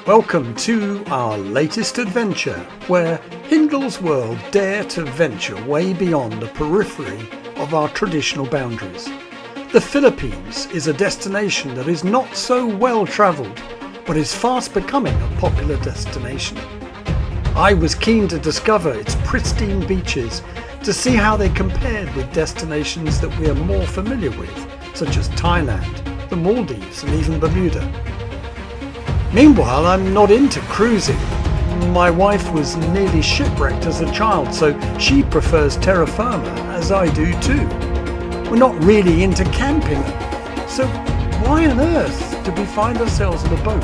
Welcome to our latest adventure, where Hindle's world dare to venture way beyond the periphery of our traditional boundaries. The Philippines is a destination that is not so well travelled, but is fast becoming a popular destination. I was keen to discover its pristine beaches, to see how they compared with destinations that we are more familiar with, such as Thailand, the Maldives and even Bermuda. Meanwhile, I'm not into cruising. My wife was nearly shipwrecked as a child, so she prefers terra firma, as I do too. We're not really into camping, so why on earth did we find ourselves in a boat,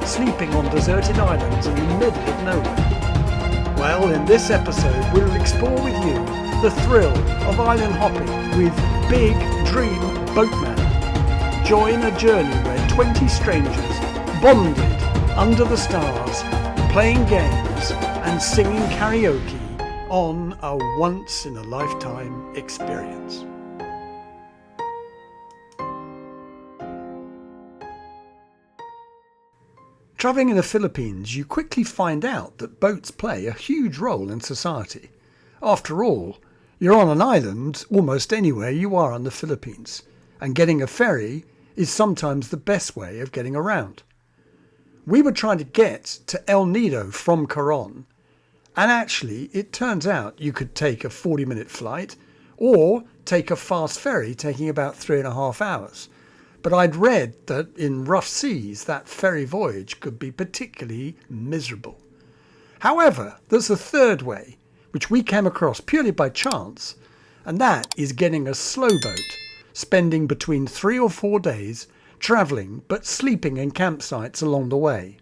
sleeping on deserted islands in the middle of nowhere? Well, in this episode we'll explore with you the thrill of island hopping with Big Dream Boatman. Join a journey where 20 strangers bonded under the stars, playing games and singing karaoke on a once-in-a-lifetime experience. Travelling in the Philippines, you quickly find out that boats play a huge role in society. After all, you're on an island almost anywhere you are in the Philippines, and getting a ferry is sometimes the best way of getting around. We were trying to get to El Nido from Coron, and actually it turns out you could take a 40-minute flight or take a fast ferry taking about 3.5 hours. But I'd read that in rough seas that ferry voyage could be particularly miserable. However, there's a third way, which we came across purely by chance, and that is getting a slow boat, spending between 3 or 4 days travelling but sleeping in campsites along the way.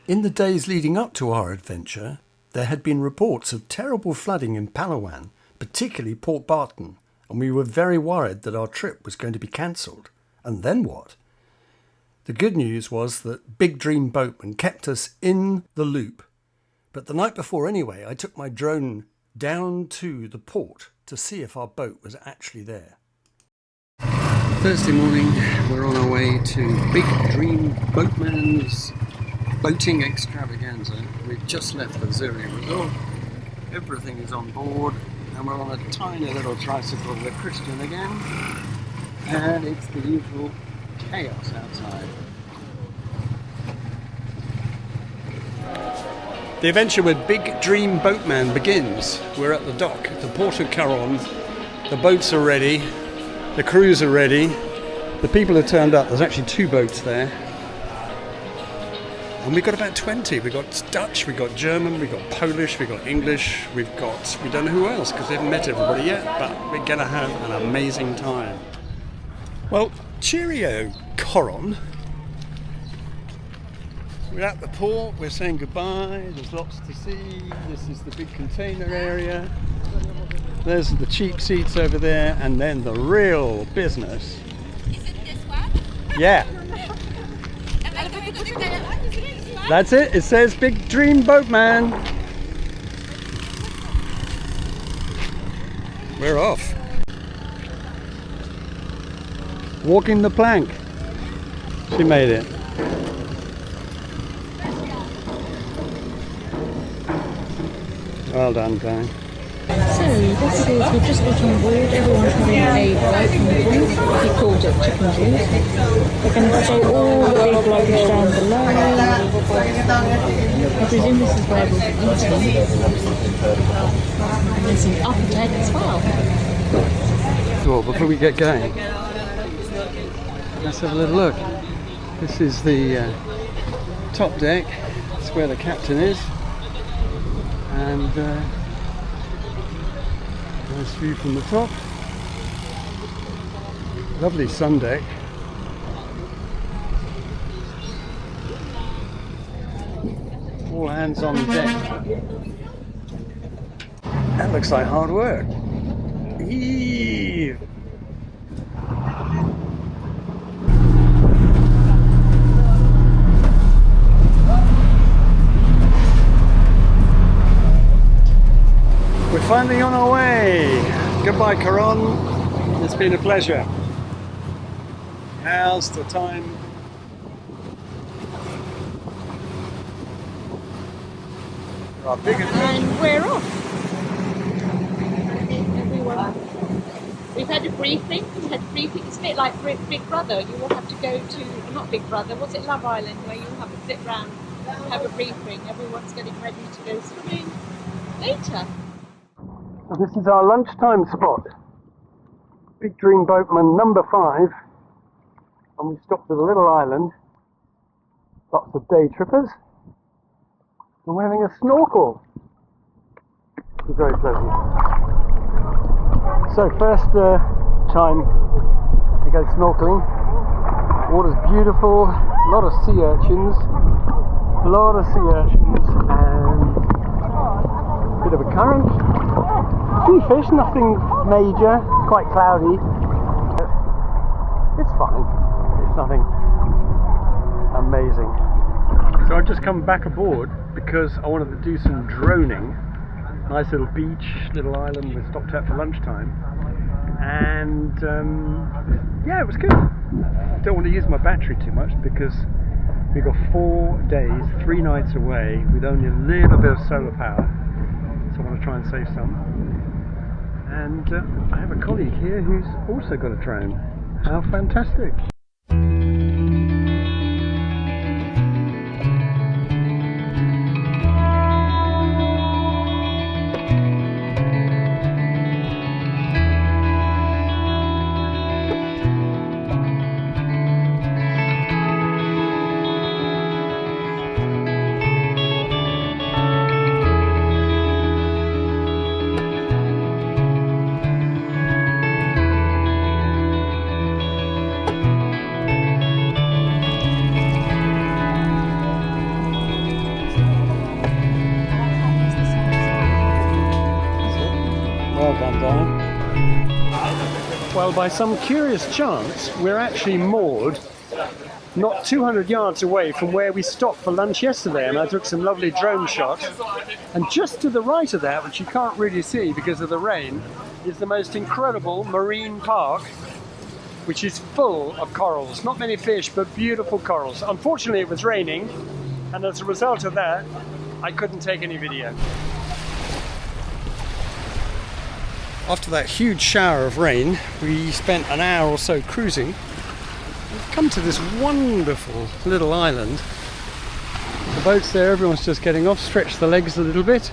In the days leading up to our adventure, there had been reports of terrible flooding in Palawan, particularly Port Barton, and we were very worried that our trip was going to be cancelled. And then what? The good news was that Big Dream Boatman kept us in the loop. But the night before anyway, I took my drone down to the port to see if our boat was actually there. Thursday morning, we're on our way to Big Dream Boatman's boating extravaganza. We've just left the Zuri Resort. Everything is on board, and we're on a tiny little tricycle with Christian again. And it's the usual chaos outside. The adventure with Big Dream Boatman begins. We're at the dock at the port of Coron. The boats are ready. The crews are ready. The people have turned up. There's actually 2 boats there. And we've got about 20. We've got Dutch, we've got German, we've got Polish, we've got English, we don't know who else because we haven't met everybody yet, but we're going to have an amazing time. Well, cheerio, Coron. We're at the port, we're saying goodbye, there's lots to see. This is the big container area. There's the cheap seats over there, and then the real business. Is it this one? Yeah. That's it, it says Big Dream Boatman. We're off. Walking the plank. She made it. Well done, Dan. So, what it is, we've just got on board, everyone's having a welcome drink, he called it chicken juice. We're going to show all the big luggage down below. I presume this is where we'll be eating. And there's some upper deck as well. Well, before we get going, let's have a little look. This is the top deck. It's where the captain is. And nice view from the top. Lovely sun deck. All hands on deck. That looks like hard work. Eve. We're finally on our way. Goodbye, Coron. It's been a pleasure. Now's the time And we're off. Everyone. We've had a briefing. We had a briefing. It's a bit like Big Brother. You will have to go to, not Big Brother, was it Love Island, where you have to sit round and have a briefing. Everyone's getting ready to go swimming later. So this is our lunchtime spot. Big Dream Boatman number 5. And we stopped at a little island. Lots of day trippers. And we're having a snorkel. It's very pleasant. So first time to go snorkeling. Water's beautiful, a lot of sea urchins, and a bit of a current. Few fish, nothing major, quite cloudy. It's fine, it's nothing amazing. So I've just come back aboard because I wanted to do some droning. Nice little beach, little island we stopped at for lunchtime, and yeah, it was good. Don't want to use my battery too much because we got 4 days, 3 nights away with only a little bit of solar power, so I want to try and save some. And I have a colleague here who's also got a drone. How fantastic! Well, by some curious chance, we're actually moored not 200 yards away from where we stopped for lunch yesterday, and I took some lovely drone shots. And just to the right of that, which you can't really see because of the rain, is the most incredible marine park, which is full of corals. Not many fish, but beautiful corals. Unfortunately, it was raining, and as a result of that, I couldn't take any video. After that huge shower of rain, we spent an hour or so cruising. We've come to this wonderful little island. The boat's there, everyone's just getting off, stretch the legs a little bit.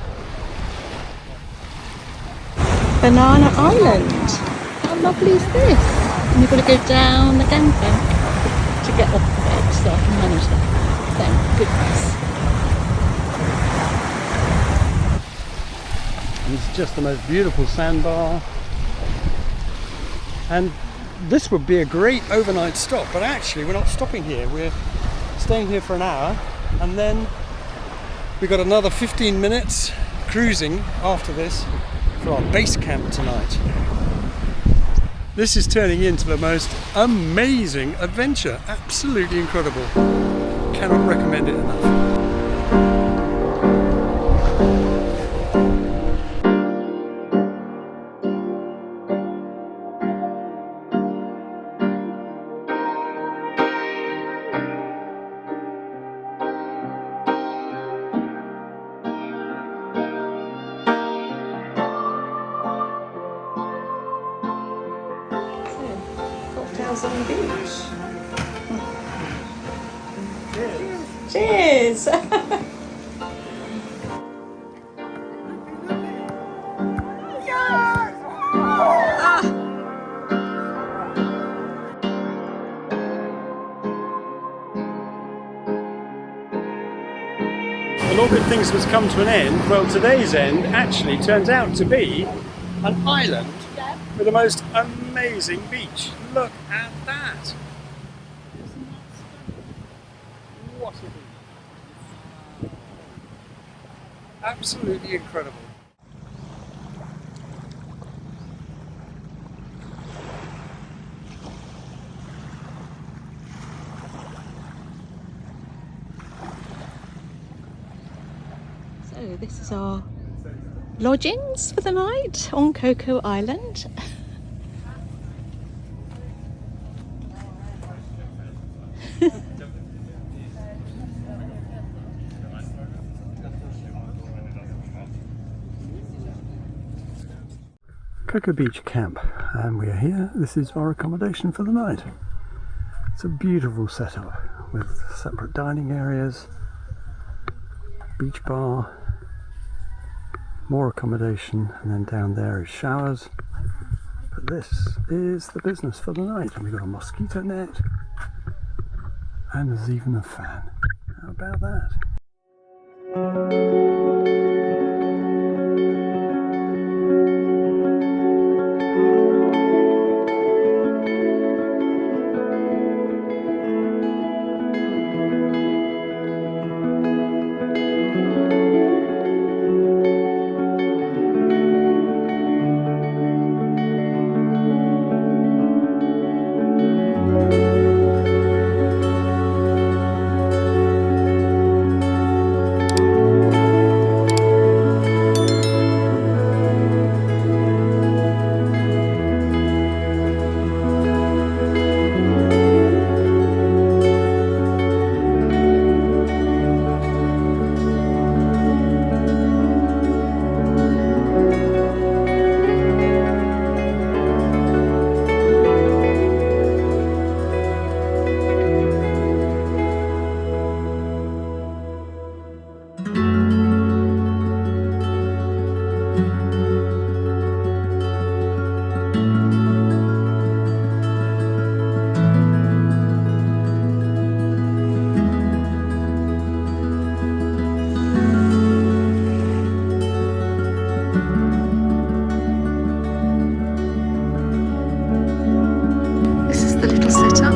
Banana Island. How lovely is this? And you've got to go down the gangplank to get off the boat, so I can manage that. Thank goodness. It's just the most beautiful sandbar, and this would be a great overnight stop, but actually we're not stopping here. We're staying here for an hour, and then we got another 15 minutes cruising after this for our base camp tonight. This is turning into the most amazing adventure. Absolutely incredible. Cannot recommend it enough. Cocktails on the beach. Cheers! Well, all good things must come to an end. Well, today's end actually turns out to be an island with the most amazing beach. Look at that! Isn't that stunning? What a beach! Absolutely incredible. So this is our lodgings for the night on Coco Island. Coco Beach camp, and we are here. This is our accommodation for the night. It's a beautiful setup with separate dining areas, beach bar, more accommodation, and then down there is showers. But this is the business for the night, and we've got a mosquito net, and there's even a fan. How about that?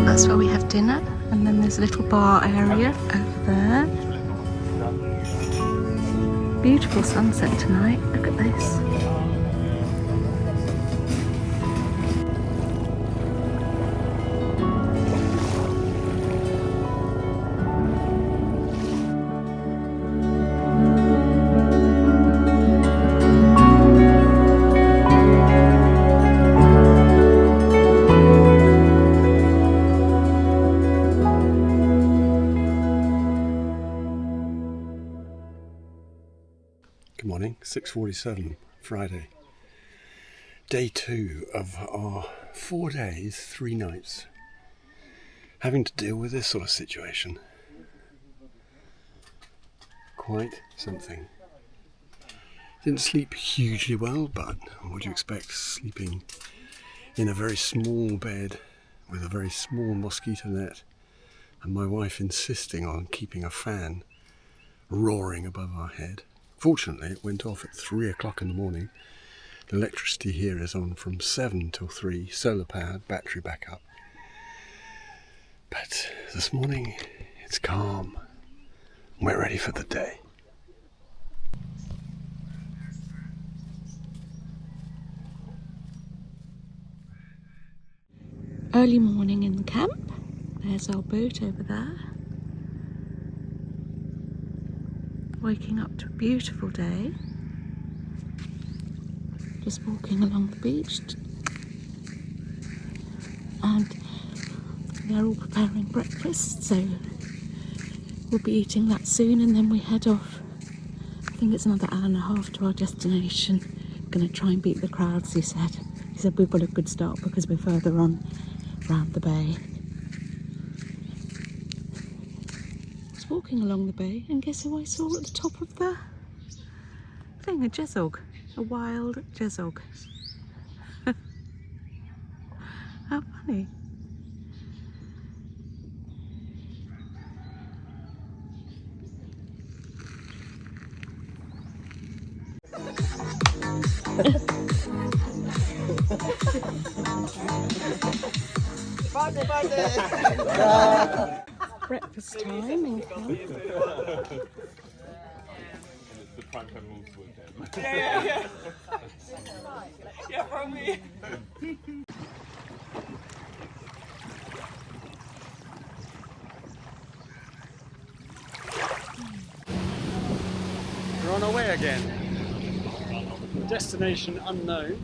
That's where we have dinner, and then there's a little bar area over there. Beautiful sunset tonight, look at this. Good morning, 6:47, Friday. Day 2 of our 4 days, 3 nights. Having to deal with this sort of situation. Quite something. Didn't sleep hugely well, but what do you expect, sleeping in a very small bed with a very small mosquito net, and my wife insisting on keeping a fan roaring above our head. Fortunately, it went off at 3 o'clock in the morning. The electricity here is on from 7 till 3, solar powered, battery backup. But this morning, it's calm. We're ready for the day. Early morning in the camp. There's our boat over there. Waking up to a beautiful day. Just walking along the beach. And they're all preparing breakfast, so we'll be eating that soon, and then we head off. I think it's another hour and a half to our destination. Gonna try and beat the crowds, he said. He said we've got a good start because we're further on round the bay. Walking along the bay, and guess who I saw at the top of the thing? A jezog, a wild jezog. How funny. Breakfast time in camp. The prime time rules with them. Yeah. Yeah, probably. We're on our way again. Destination unknown.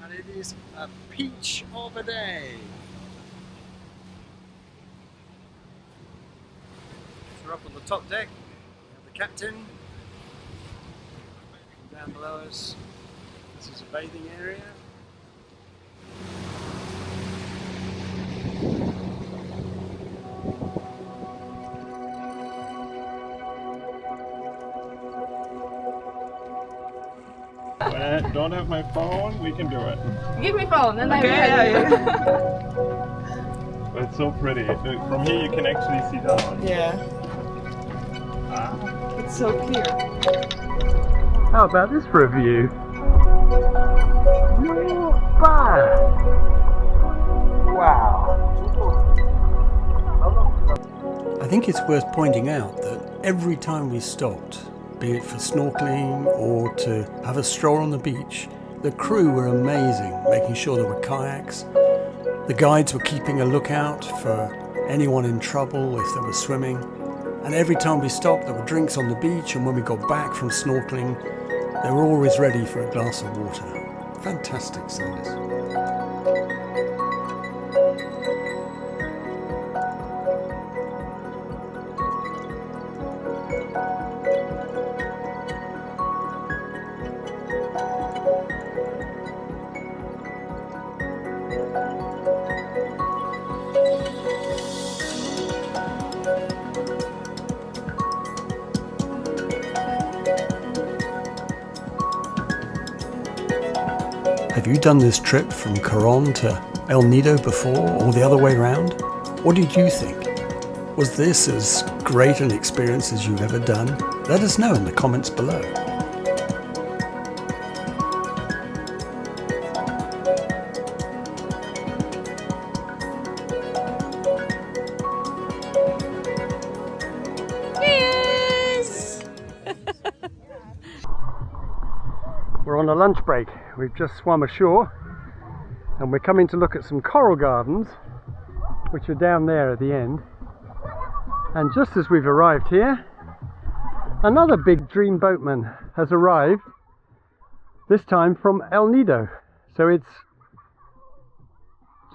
And it is a peach of a day. We're up on the top deck. We have the captain. Down below us, This is a bathing area. When I don't have my phone, we can do it. Give me phone and I will. It's so pretty. From here you can actually see down. Yeah, Ah. it's so clear. How about this for a view? Not bad. Wow. I think it's worth pointing out that every time we stopped, be it for snorkeling or to have a stroll on the beach, the crew were amazing, making sure there were kayaks. The guides were keeping a lookout for anyone in trouble if they were swimming. And every time we stopped, there were drinks on the beach, and when we got back from snorkeling, they were always ready for a glass of water. Fantastic service. Have you done this trip from Coron to El Nido before, or the other way round? What did you think? Was this as great an experience as you've ever done? Let us know in the comments below. We're on a lunch break. We've just swum ashore and we're coming to look at some coral gardens which are down there at the end. And just as we've arrived here, another Big Dream Boatman has arrived, this time from El Nido. So it's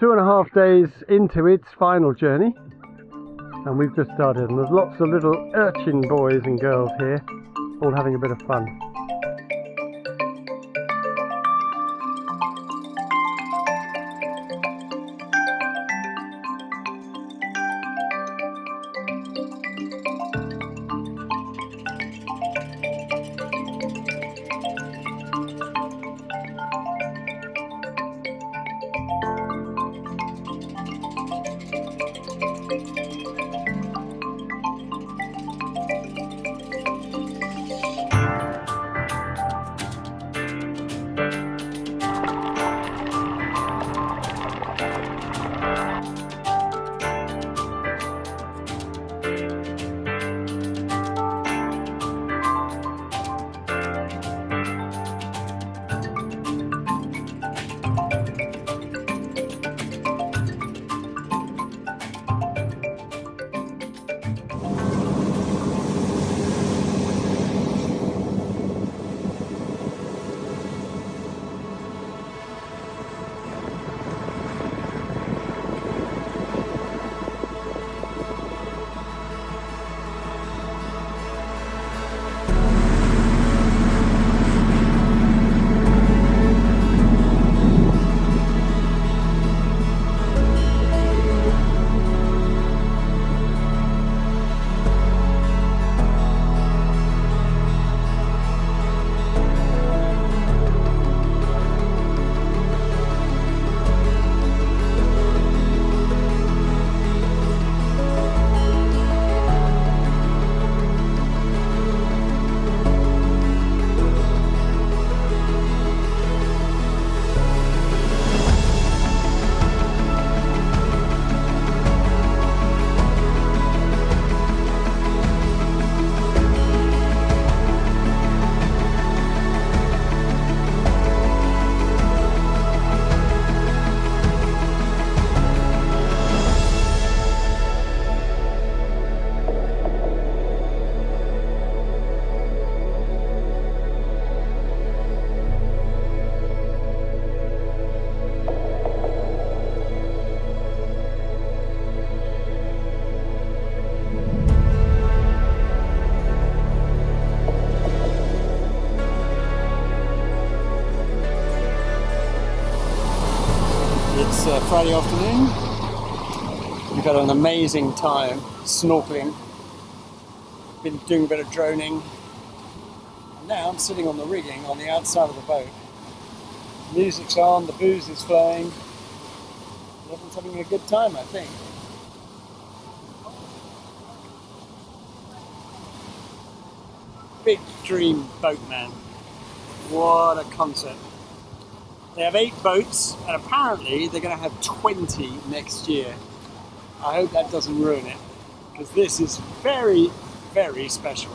2.5 days into its final journey and we've just started, and there's lots of little urchin boys and girls here all having a bit of fun. Friday afternoon. We've had an amazing time snorkeling. Been doing a bit of droning. And now I'm sitting on the rigging on the outside of the boat. Music's on, the booze is flowing. Everyone's having a good time, I think. Big Dream Boatman. What a concept. They have 8 boats, and apparently they're going to have 20 next year. I hope that doesn't ruin it, because this is very, very special.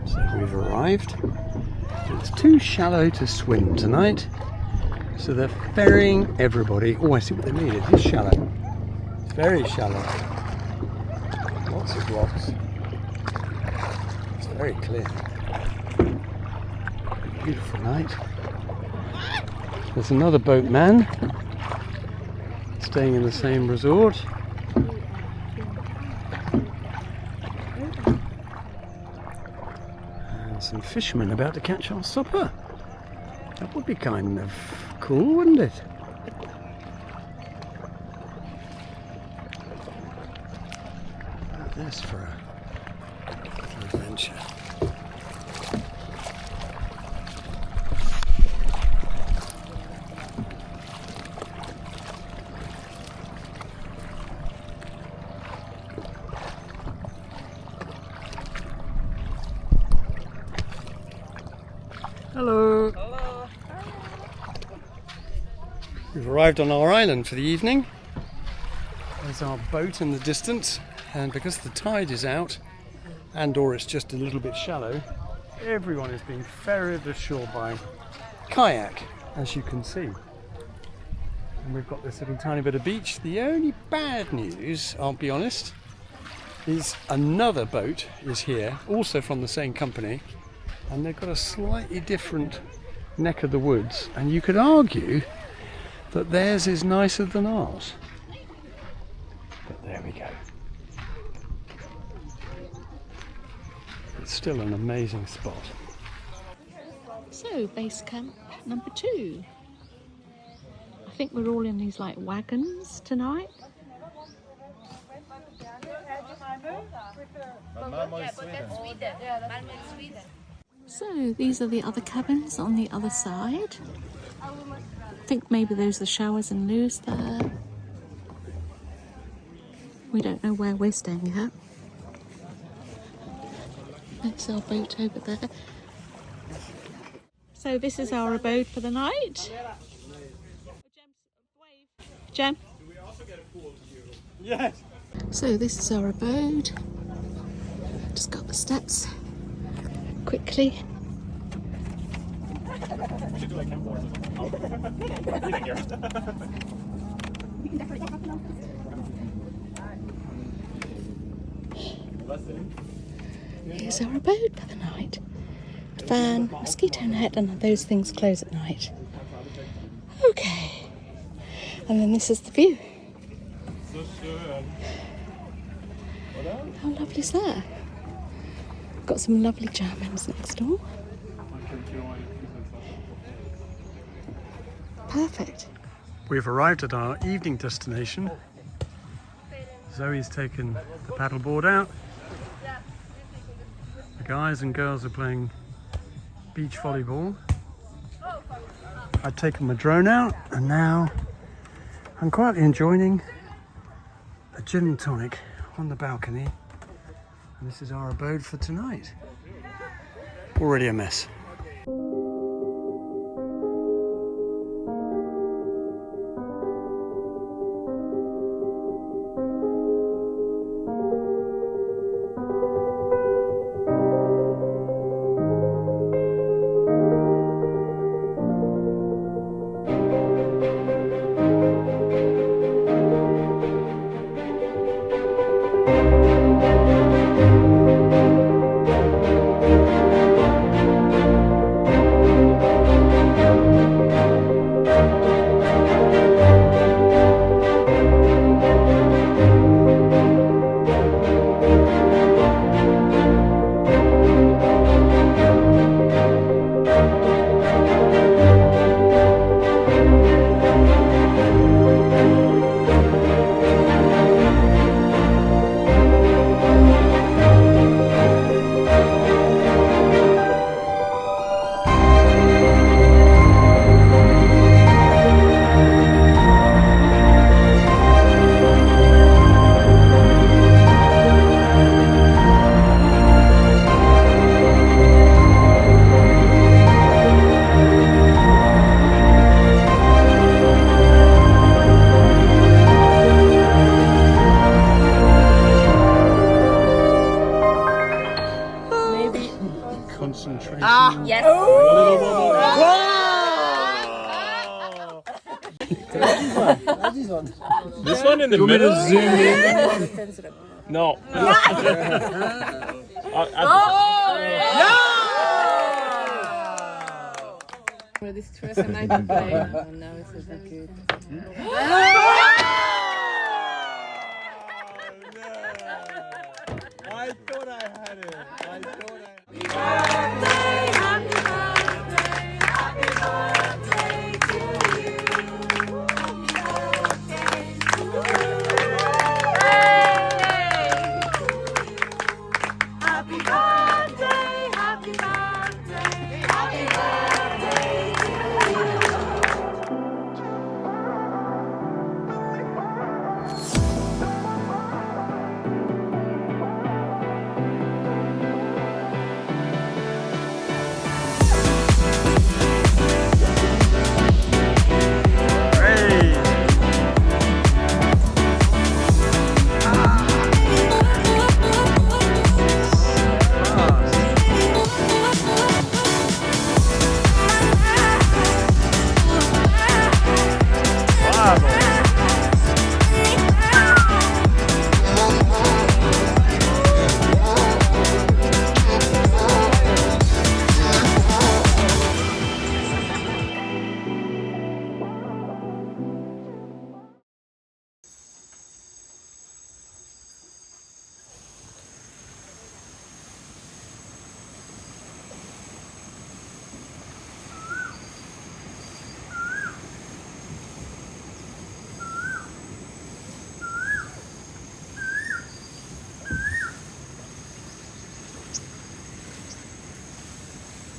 So we've arrived. It's too shallow to swim tonight, so they're ferrying everybody. Oh, I see what they mean. It is shallow. It's very shallow. Lots of rocks. It's very clear. Beautiful night. There's another boatman staying in the same resort. And some fishermen about to catch our supper. That would be kind of cool, wouldn't it? This for an adventure. Hello. Hello. We've arrived on our island for the evening. There's our boat in the distance, and because the tide is out and or it's just a little bit shallow, everyone is being ferried ashore by kayak, as you can see. And we've got this little tiny bit of beach. The only bad news, I'll be honest, is another boat is here, also from the same company, and they've got a slightly different neck of the woods, and you could argue that theirs is nicer than ours. But there we go. It's still an amazing spot. So, base camp number 2. I think we're all in these like wagons tonight. So these are the other cabins on the other side. I think maybe there's the showers and loos there. We don't know where we're staying at. There's our boat over there. So this is our abode for the night. Jem? Yes. So this is our abode. Just got the steps quickly. Here's our abode for the night. Fan, mosquito net, and those things close at night. Okay. And then this is the view. How lovely is that? Got some lovely Germans next door. Perfect. We've arrived at our evening destination. Zoe's taken the paddleboard out. The guys and girls are playing beach volleyball. I've taken my drone out, and now I'm quietly enjoying a gin and tonic on the balcony. And this is our abode for tonight. Already a mess. in the Do you want me middle. to zoom in? No. Well, this is first night to play. Oh no, this isn't good. I thought I had it.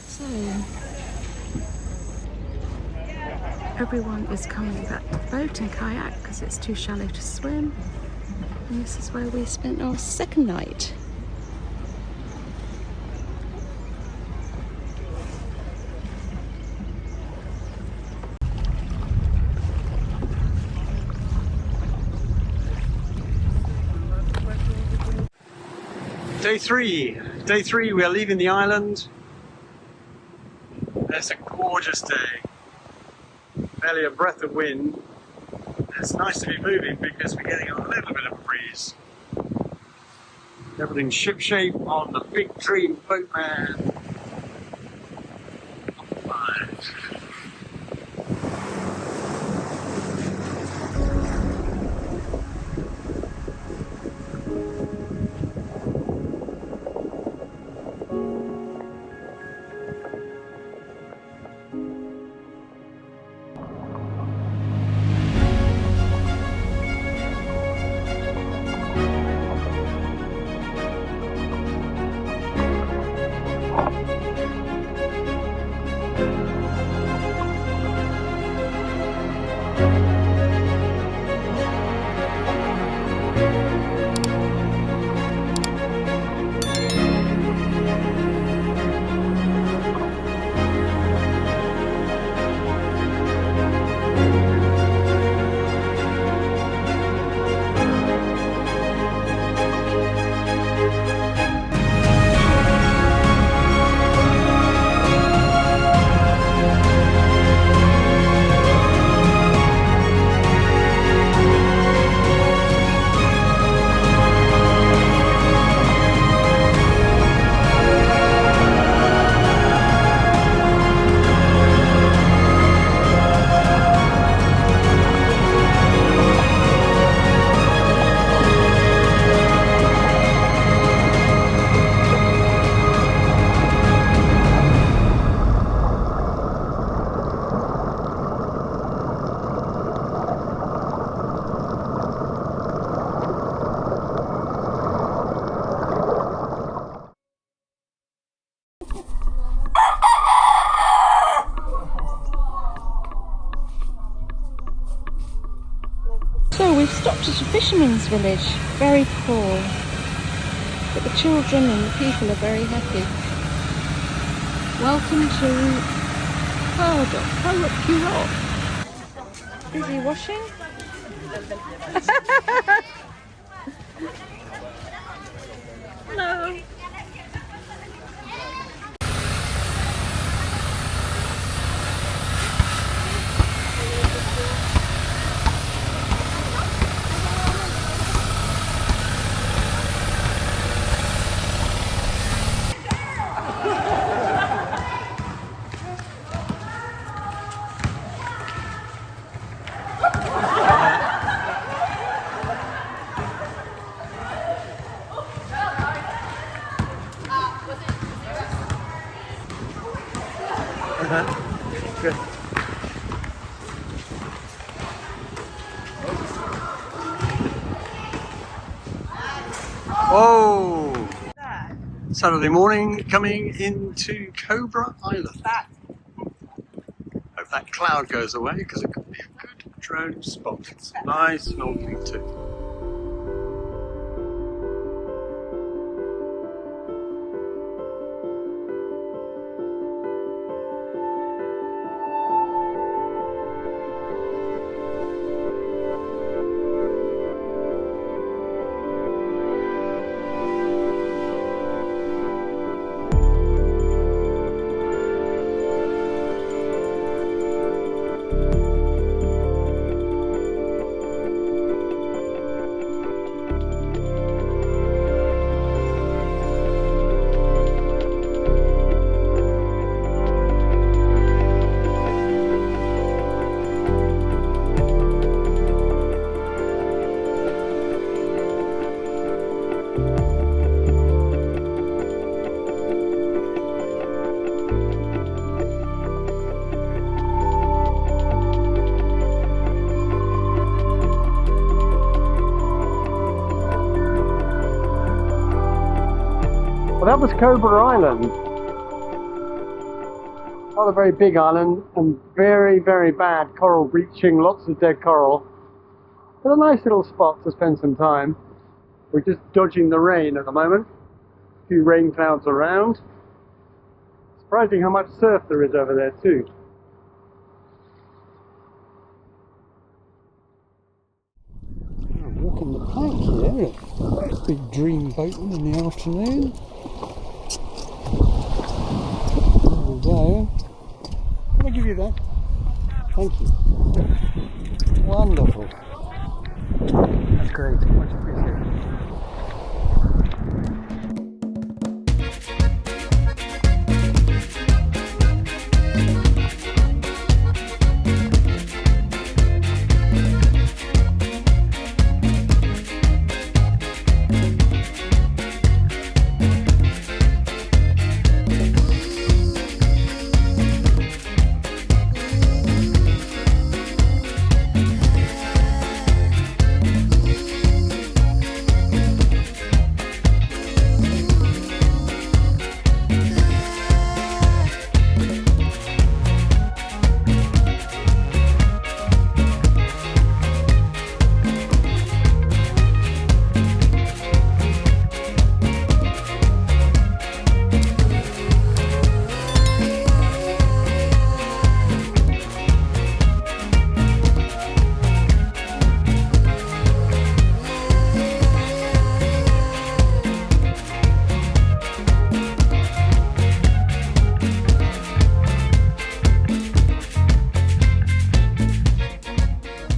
So, everyone is coming back to the boat and kayak because it's too shallow to swim. And this is where we spent our second night. Day three, we are leaving the island. It's a gorgeous day. Barely a breath of wind. It's nice to be moving because we're getting a little bit of a breeze. Everything's shipshape on the Big Dream Boatman. So we've stopped at a fisherman's village, very poor, but the children and the people are very happy. Welcome to Coron. Busy washing? Hello. Good. Oh! Saturday morning coming into Cobra Island. Hope that cloud goes away because it could be a good drone spot. It's nice snorkeling too. Well, that was Cobra Island. Not a very big island and very, very bad coral bleaching, lots of dead coral. But a nice little spot to spend some time. We're just dodging the rain at the moment. A few rain clouds around. Surprising how much surf there is over there too. Walking the plank here at Big Dream Boatman in the afternoon. There we go. Can I give you that? Thank you. Wonderful. That's great. Much appreciated.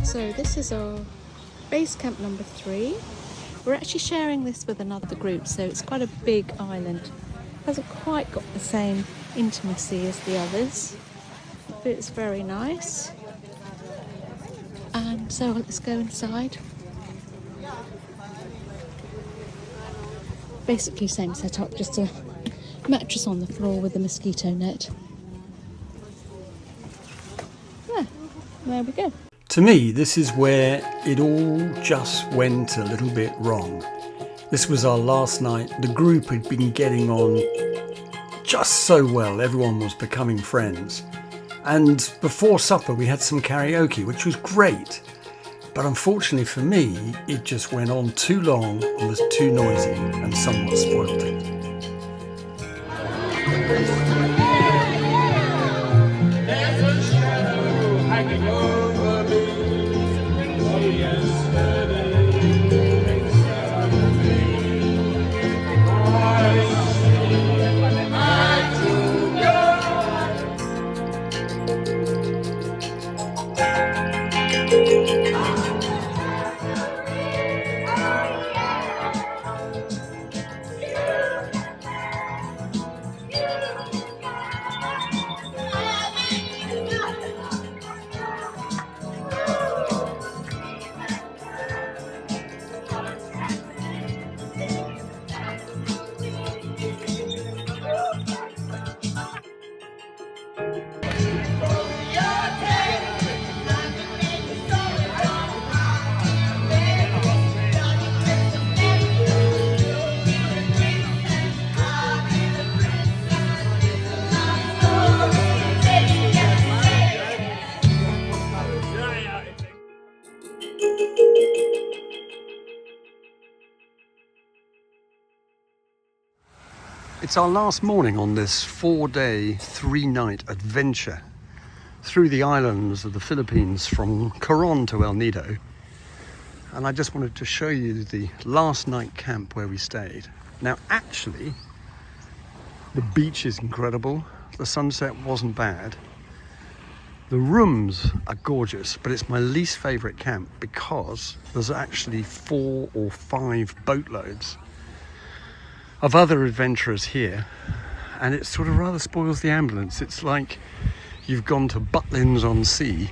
So this is our base camp number 3. We're actually sharing this with another group, so it's quite a big island. Hasn't quite got the same intimacy as the others, but it's very nice. And so let's go inside. Basically same setup, just a mattress on the floor with a mosquito net. Yeah, there we go. To me, this is where it all just went a little bit wrong. This was our last night. The group had been getting on just so well. Everyone was becoming friends. And before supper, we had some karaoke, which was great. But unfortunately for me, it just went on too long and was too noisy and somewhat spoiled it. It's our last morning on this 4-day, 3-night adventure through the islands of the Philippines from Coron to El Nido. And I just wanted to show you the last night camp where we stayed. Now actually, the beach is incredible. The sunset wasn't bad. The rooms are gorgeous, but it's my least favourite camp because there's actually 4 or 5 boatloads of other adventurers here, and it sort of rather spoils the ambience. It's like you've gone to Butlins-on-Sea,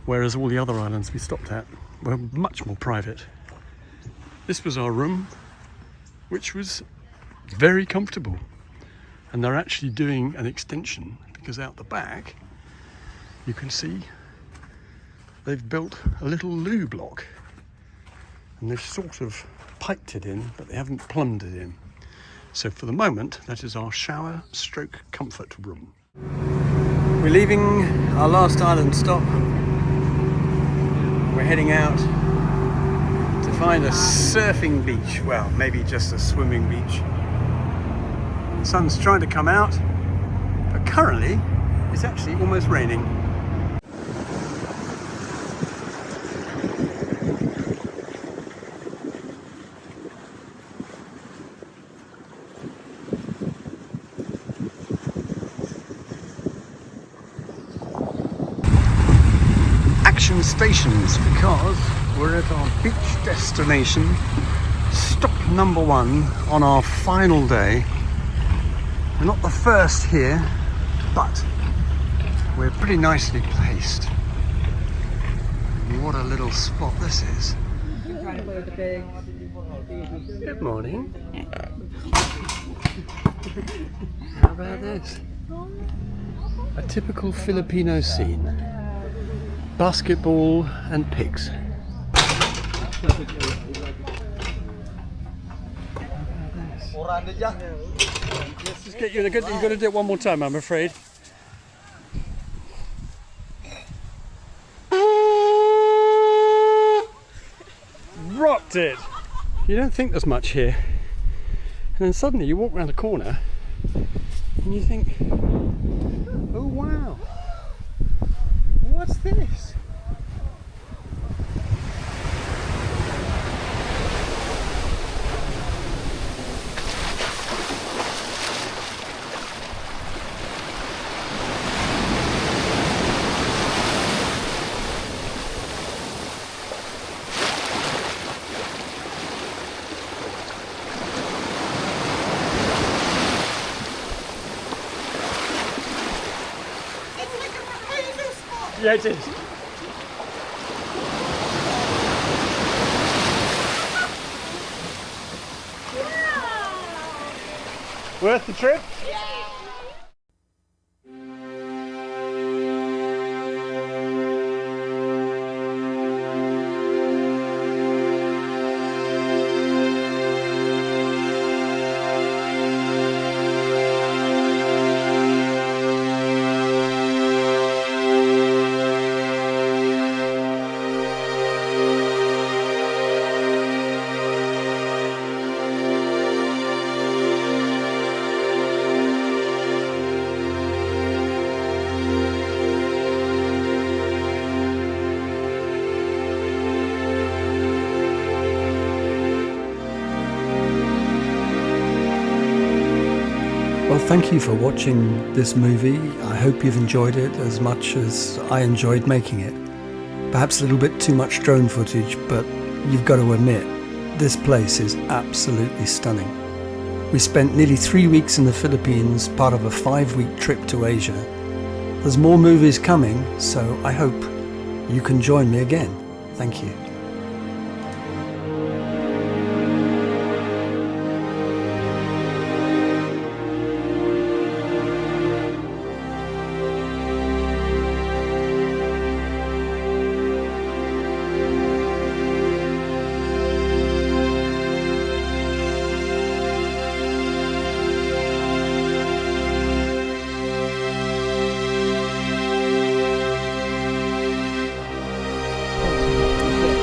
whereas all the other islands we stopped at were much more private. This was our room, which was very comfortable, and they're actually doing an extension because out the back you can see they've built a little loo block, and they've sort of piped it in, but they haven't plumbed it in. So for the moment, that is our shower stroke comfort room. We're leaving our last island stop. We're heading out to find a surfing beach. Well, maybe just a swimming beach. The sun's trying to come out, but currently it's actually almost raining. Stations, because we're at our beach destination, stop number 1 on our final day. We're not the first here, but we're pretty nicely placed. What a little spot this is. Good morning. How about this? A typical Filipino scene. Basketball and pigs. Let's just get you in a good. You've got to do it one more time, I'm afraid. Rocked it. You don't think there's much here, and then suddenly you walk around a corner and you think, oh wow. What's this? Yeah, it is. Worth the trip? Well, thank you for watching this movie. I hope you've enjoyed it as much as I enjoyed making it. Perhaps a little bit too much drone footage, but you've got to admit, this place is absolutely stunning. We spent nearly 3 weeks in the Philippines, part of a 5-week trip to Asia. There's more movies coming, so I hope you can join me again. Thank you.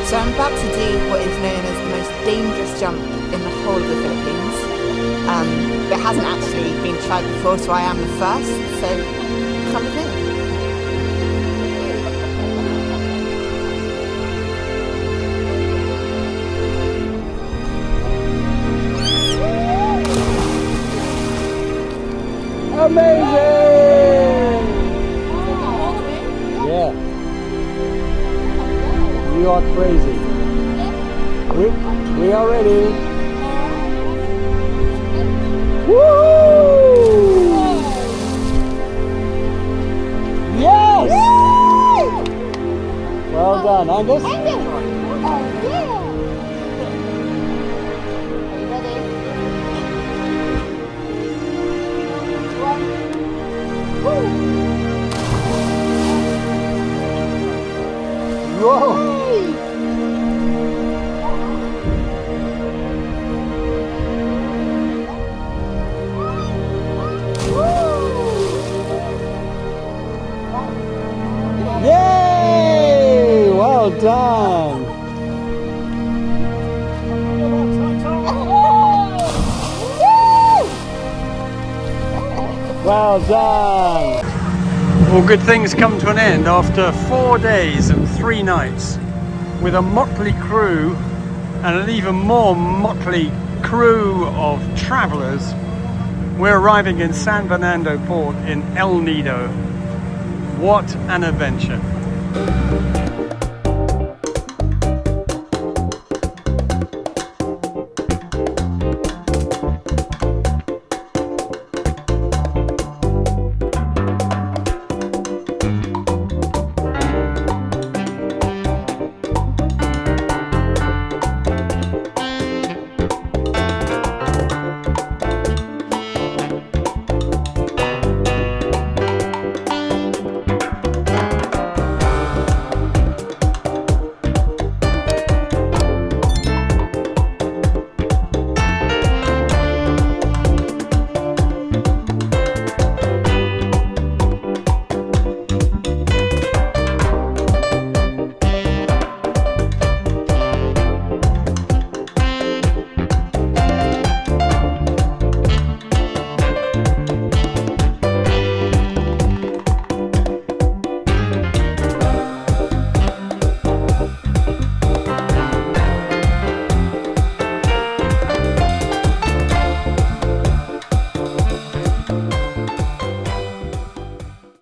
So I'm about to do what is known as the most dangerous jump in the whole of the Philippines. It hasn't actually been tried before, so I am the first. So come with me. Amazing! Yeah. You are crazy. We are ready. Woo! Yes! Well done, Angus. Whoa! Yay! Well done! Well done! All good things come to an end after 4 days and 3 nights with a motley crew and an even more motley crew of travellers. We're arriving in San Fernando port in El Nido. What an adventure!